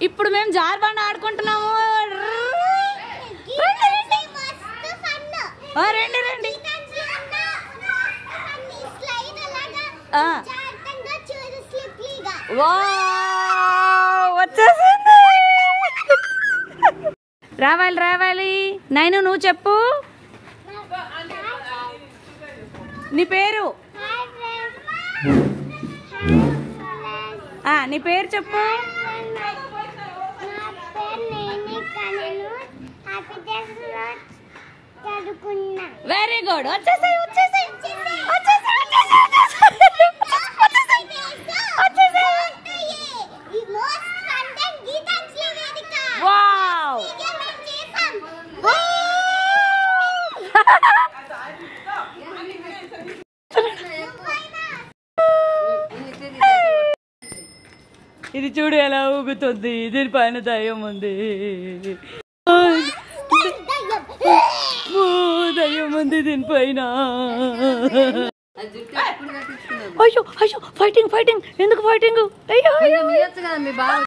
ఇప్పుడు మేము జార్బండ ఆడుకుంటున్నాము. రండి రండి. వచ్చేసింది. రావాలి రావాలి. నైను నువ్వు చెప్పు నీ పేరు. నీ పేరు చెప్పు. Very good. వచ్చేసాయి వచ్చేసాయి. ఇది చూడు ఎలా ఊగుతుంది. దీనిపైన దయ్యం ఉంది. దయ్యం ఉంది దీనిపైన. అయ్యో అయ్యో ఫైటింగ్ ఫైటింగ్. ఎందుకు ఫైటింగ్? అయ్యో